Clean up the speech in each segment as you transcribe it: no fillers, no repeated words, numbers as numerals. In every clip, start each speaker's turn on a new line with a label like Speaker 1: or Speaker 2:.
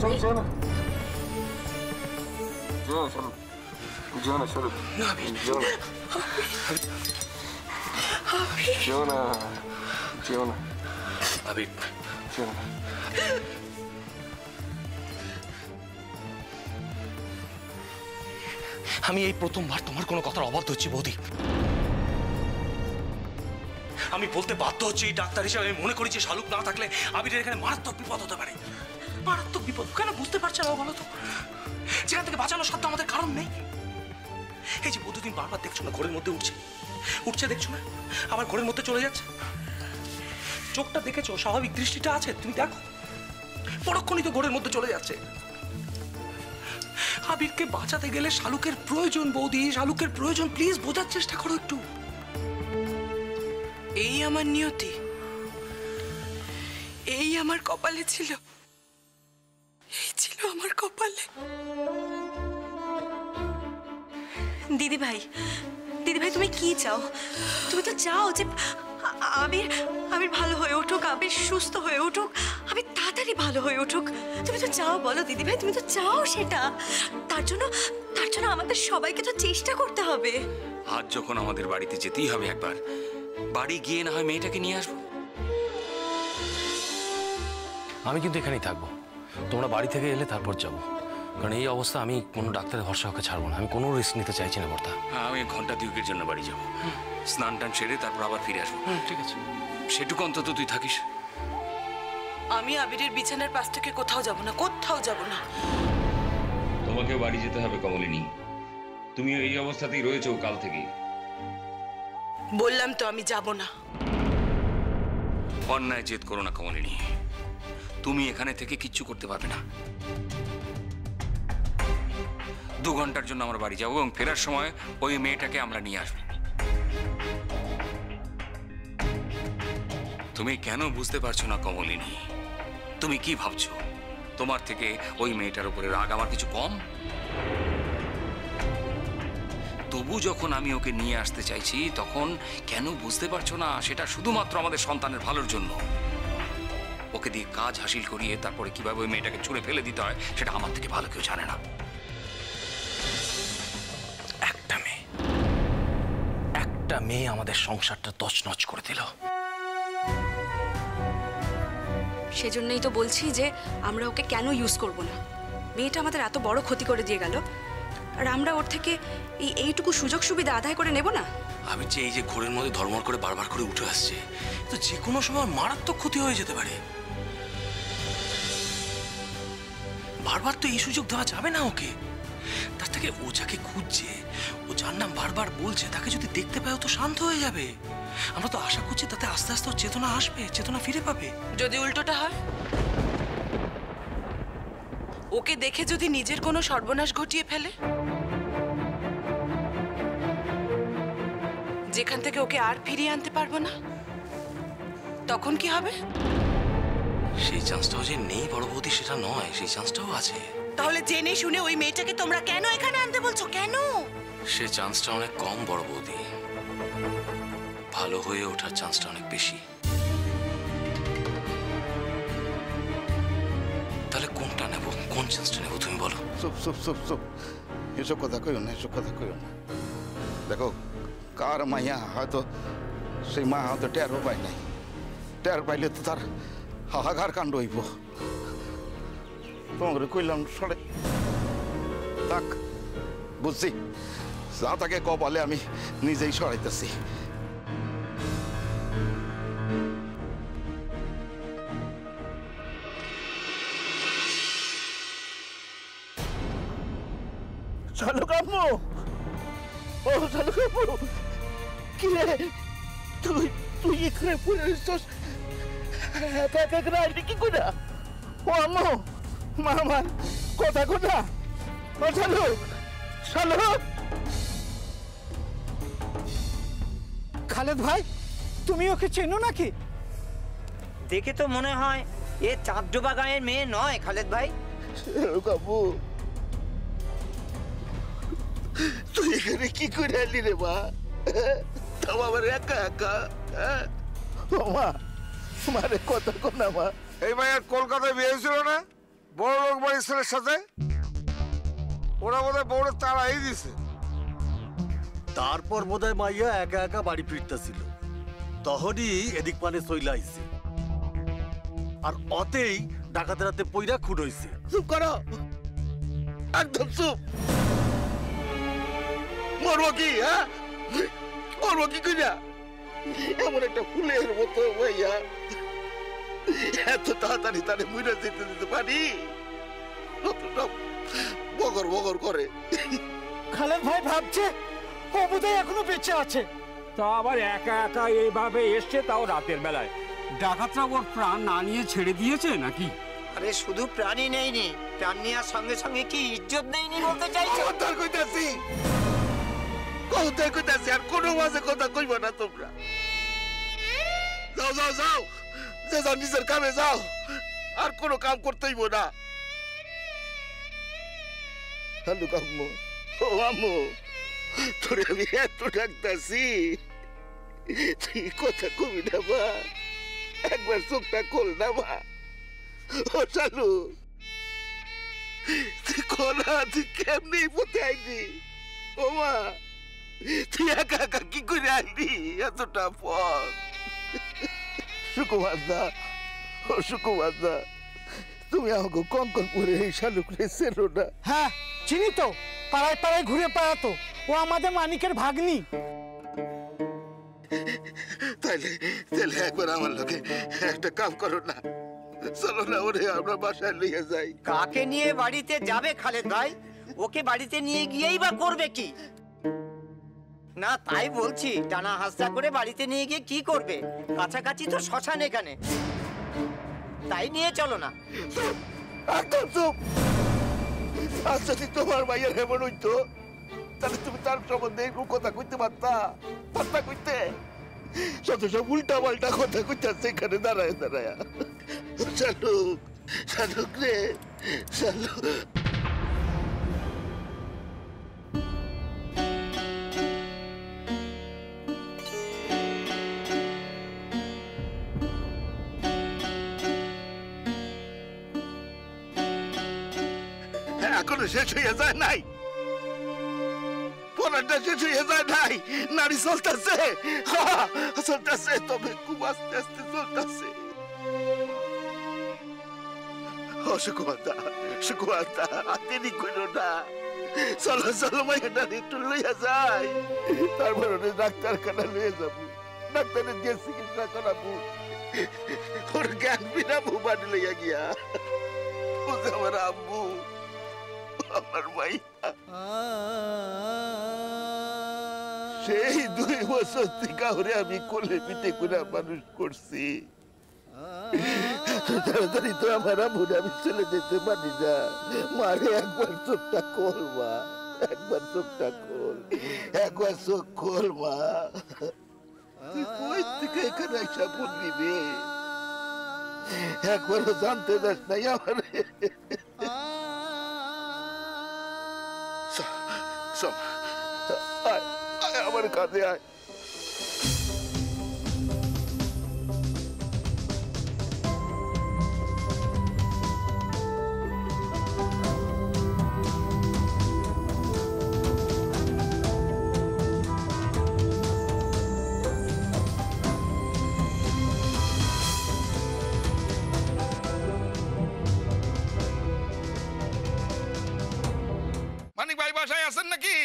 Speaker 1: আমি এই প্রথমবার তোমার কোনো কথার অবাধ্য হচ্ছি বৌদি। আমি বলতে বাধ্য হচ্ছি, এই ডাক্তার হিসেবে আমি মনে করি যে শালুক না থাকলে আবিরের এখানে মারাত্মক বিপদ হতে পারে। মারাত্মক বিপদ কেন বুঝতে পারছে না বলো তো? যেখান থেকে বাঁচানোর সাধ্য আমাদের কারণ নেই। এই যে বৌদিন বারবার দেখছো না ঘরের মধ্যে উঠছে দেখছো না, আবার ঘরের মধ্যে চলে যাচ্ছে। চোখটা দেখেছো, স্বাভাবিক দৃষ্টিটা আছে, তুমি দেখো পরক্ষণই তো ঘরের মধ্যে চলে যাচ্ছে। আবিরকে বাঁচাতে গেলে শালুকের প্রয়োজন বৌদি, শালুকের প্রয়োজন। প্লিজ বোঝার চেষ্টা করো একটু।
Speaker 2: এই আমার নিয়তি, এই আমার কপালে ছিল, এই ছিল আমার কপালে।
Speaker 3: দিদি ভাই তুমি কি চাও? তুমি তো চাও যে আবির ভালো হয়ে উঠুক, আবির সুস্থ হয়ে উঠুক, আবির তাড়াতাড়ি ভালো হয়ে উঠুক। তুমি তো চাও, বলো দিদি ভাই, তুমি তো চাও সেটা। তার জন্য আমাদের সবাইকে তো চেষ্টা করতে হবে।
Speaker 4: আজ যখন আমাদের বাড়িতে যেতেই হবে, একবার বাড়ি গিয়ে না হয় মেয়েটাকে নিয়ে আসবো।
Speaker 1: আমি কিন্তু এখানেই থাকবো, তোমরা বাড়ি থেকে এলে তারপর যাবো। কারণ এই অবস্থা আমি কোনো ডাক্তারের ভরসা ওকে ছাড়বো না। আমি কোনো রিস্ক নিতে চাইছি না বর্তা।
Speaker 4: হ্যাঁ, আমি ঘন্টা দুয়েকের জন্য বাড়ি যাবো, স্নান টান সেরে তারপর আবার ফিরে আসবো।
Speaker 1: ঠিক আছে,
Speaker 4: সেটুকু অন্তত তুই থাকিস।
Speaker 2: আমি আবিরের বিছানার পাশ থেকে কোথাও যাব না, কোথাও যাব না।
Speaker 4: তোমাকে বাড়ি যেতে হবে কমলিনী, তুমি এই অবস্থাতেই রয়েছো কাল থেকে।
Speaker 2: বললাম তো আমি যাব না।
Speaker 4: অন্যায় জেদ করো না কমলিনী, তুমি এখানে থেকে কিচ্ছু করতে পারবে না। 2 ঘন্টার জন্য আমরা বাড়ি যাবো এবং ফেরার সময় ওই মেয়েটাকে আমরা নিয়ে আসবো। তুমি কেন বুঝতে পারছো না কমলিনী? তুমি কি ভাবছো তোমার থেকে ওই মেয়েটার উপরে রাগ আমার কিছু কম? তবু যখন আমি ওকে নিয়ে আসতে চাইছি তখন কেন বুঝতে পারছো না? সেটা শুধুমাত্র আমাদের সন্তানের ভালোর জন্য। ওকে দিয়ে কাজ হাসিল করিয়ে তারপরে কিভাবে ওই মেয়েটাকে ছুঁড়ে ফেলে দিতে হয় সেটা আমার থেকে ভালো কেউ জানে না।
Speaker 1: একটা মেয়ে আমাদের সংসারটা তছনছ করে দিল।
Speaker 3: সেজন্যই তো বলছি যে আমরা ওকে কেন ইউজ করব না। মেয়েটা আমাদের এত বড় ক্ষতি করে দিয়ে গেল, আর আমরা ওর থেকে এইটুকু সুযোগ সুবিধা আদায় করে নেব না?
Speaker 1: আমি যে এই যে ঘোরের মধ্যে ধর্মর করে বারবার করে উঠে আসছে, তো যে কোনো সময় মারাত্মক ক্ষতি হয়ে যেতে পারে। বারবার তো এই সুযোগ দেওয়া যাবে না ওকে। তার থেকে ও যাকে খুঁজছে, ও যার নাম বারবার বলছে, তাকে যদি দেখতে পায় তো শান্ত হয়ে যাবে। আমরা তো আশা করছি তাতে আস্তে আস্তে ওর চেতনা আসবে, চেতনা ফিরে পাবে।
Speaker 2: যদি উল্টোটা হয়, ওকে দেখে যদি নিজের কোনো সর্বনাশ ঘটিয়ে ফেলে, যেখান থেকে ওকে আর ফিরিয়ে আনতে পারবো না, তখন কি হবে?
Speaker 1: সেই চান্সটাও যে নেই বড় বৌদি সেটা নয়, সেই চান্সটাও আছে।
Speaker 2: তাহলে জেনে শুনে ওই মেয়েটাকে তোমরা কেন এখানে আনতে বলছো? কেন?
Speaker 1: সে চান্সটা অনেক কম বড় বৌদি, ভালো হয়ে ওঠার চান্সটা অনেক বেশি। তাহলে কোনটা নেব, কোন চান্সটা নেব তুমি বলো?
Speaker 5: চুপ চুপ চুপ চুপ, এসব কথা কইও না, এসব কথা কইও না। দেখো, কার মাইয়া হয়তো সেই মা হয়তো টেরও পায় নাই, টের পাইলে তো তার হাহাকার কাণ্ড হইব। তোমাকে কইলাম সরে থাক, বুঝছি, যা তাকে কপালে আমি নিজেই সরাইতেছি।
Speaker 6: চলো কাম্মু, ও চলো কাম্মু, কি রে তুই এখানে পড়ে এসছিস কি করে? ও আম্মু, মা আমার কথা কথা, ও চলো চলো। খালেদ ভাই, তুমি ওকে চেনো নাকি?
Speaker 7: দেখে তো মনে হয় এ চাঁদডোবা গাঁয়ের মেয়ে নয় খালেদ ভাই।
Speaker 6: কাম্মু, তুই এখানে কি করে এলি রে মা? তাও আবার একা একা? মা, মারে কথা কো না মা।
Speaker 5: এই ভাইয়ার কলকাতায় বিয়ে হয়েছিল না?
Speaker 6: বড় লোক বাড়ির ছেলের সাথে? ওরা বোধহয় বড় তাড়াই দিছে।
Speaker 8: তারপর বোধহয় মাইয়া একা একা বাড়ি ফিরতেছিল, তখনই এদিক মানে চইলা আইছে। আর অতেই ডাকাতের হাতে পইরা খুন হইছে।
Speaker 5: চুপ করো, একদম চুপ। মরবো কি? হ্যাঁ, মরবো কি কইরা? এমন একটা ফুলের মতো ভাইয়া, এত তাড়াতাড়ি তারে মুইরা যেতে দিতে পারি? বগর বগর করে।
Speaker 6: খালেদ ভাই ভাবছে ও বোধহয় এখনো বেঁচে আছে।
Speaker 9: তা আবার একা একা এইভাবে এসছে, তাও রাতের বেলায়। ডাকাতরা ওর প্রাণ না নিয়ে ছেড়ে দিয়েছে নাকি?
Speaker 7: আরে শুধু প্রাণী নেইনি, প্রাণ নেওয়ার সঙ্গে সঙ্গে কি ইজ্জত নেইনি বলতে চাইছো?
Speaker 5: কথার কইতাছি, কথার কইতাছি, আর কোনো মাঝে কথা কইবা না তোমরা। যাও যাও যাও, যে যাও নিজের কামে যাও, আর কোনো কাম করতে হইব না। হ্যালো আম্মু, ও আম্মু, তোরে আমি এত ডাকতাছি, তুই কথা কবি না মা, একবার চোখটা খোল না মা। ও চালু, তুই খোলা, তুই কেমনি পথে আইলি? ও মা, তুই একা একা কি করে আইলি এতটা পথ? সুকুমার দা, ও সুকুমার দা, তুমি আমাকে কঙ্কনপুরে এই শালুকরে চেনো না?
Speaker 6: হ্যাঁ চিনি তো, পাড়ায় পাড়ায় ঘুরে বেড়াতো। ও আমাদের মানিকের ভাগ্নি।
Speaker 5: তাইলে তাইলে একবার আমার লোকে একটা কাম করো না, চলো না ওরে আমরা বাসায় নিয়ে যাই।
Speaker 7: কাকে নিয়ে বাড়িতে যাবে খালেদ ভাই? ওকে বাড়িতে নিয়ে গিয়েই বা করবে কি? না তাই বলছি, টানা হাসা করে বাড়িতে নিয়ে গিয়ে কি করবে? কাছাকাছি তো শ্মশান এখানে, তাই নিয়ে চলো না।
Speaker 5: একদম চুপ। আর যদি তোমার ভাইয়ের হেমন হইতো, তাহলে তুমি তার সম্বন্ধে এরকম কথা কইতে পারতা? কইতে শত সব উল্টা পাল্টা কথা কইতেছে এখানে দাঁড়ায় দাঁড়ায়। শালুক, শালুক রে, শালুক। এখনো শেষ হয়ে যায় নাই, পড়াটা শেষ হয়ে যায় নাই। নারী চলতেছে, চলতেছে, তবে খুব আস্তে আস্তে চলতেছে। সুকুমাতা, সুকুমাতা, দেরি করো না, চলো চলো মাইয়াটা একটু লইয়া যাই, তারপর ডাক্তারখানা লইয়া যাবো, ডাক্তারের দিয়ে চিকিৎসা করাবো, ওর জ্ঞান বিনাবো বাড়ি লইয়া গিয়া। বুঝে আমার আম্মু, আমার মাইয়া সেই 2 বছর থেকে ওরে আমি কোলে পিঠে করে মানুষ করছি। তাড়াতাড়ি তো আমার আম্মুরে আমি চলে যেতে পারি না। মারে একবার চোখটা খোল মা, একবার চোখটা খোল, একবার চোখ খোল মা। তুই কই থেকে এখানে এসে পড়লি রে? একবারও জানতে দাস নাই আমারে। আমার কাছে আয়। মানিক ভাই বাসায় আছেন নাকি?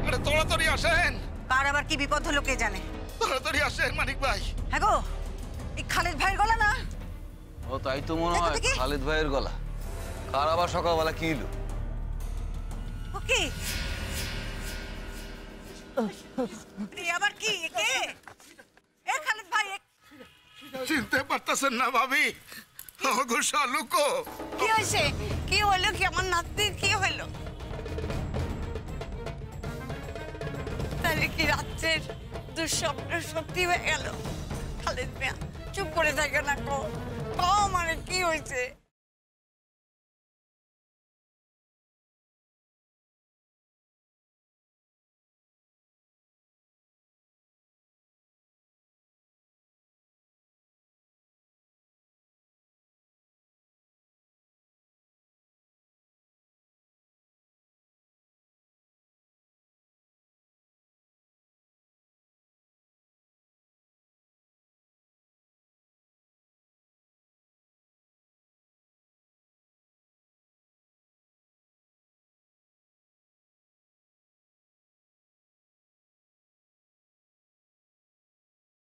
Speaker 5: আরে তাড়াতাড়ি আসেন।
Speaker 2: কার আবার কি বিপদ হলো কে জানে।
Speaker 5: তাড়াতাড়ি আসেন মানিক ভাই।
Speaker 2: হ্যাঁ গো, এই খালেদ ভাইয়ের গলা না?
Speaker 10: ও তাই তো মনে হয়, খালেদ ভাইয়ের গলা। কার আবার সকালবেলা কি হলো?
Speaker 2: ও কি? আবার কি? কে? এ খালেদ ভাই,
Speaker 5: চিনতে পারতেছেন না ভাবি? আমাকে শালুকো।
Speaker 2: কি হয়েছে? কি হলো কি? আমার নাতির কি হলো? তাহলে কি রাত্রের দুঃস্বপ্ন সত্যি হয়ে গেল? খালেদ মিয়া চুপ করে থাকে না, কো মানে কি হয়েছে?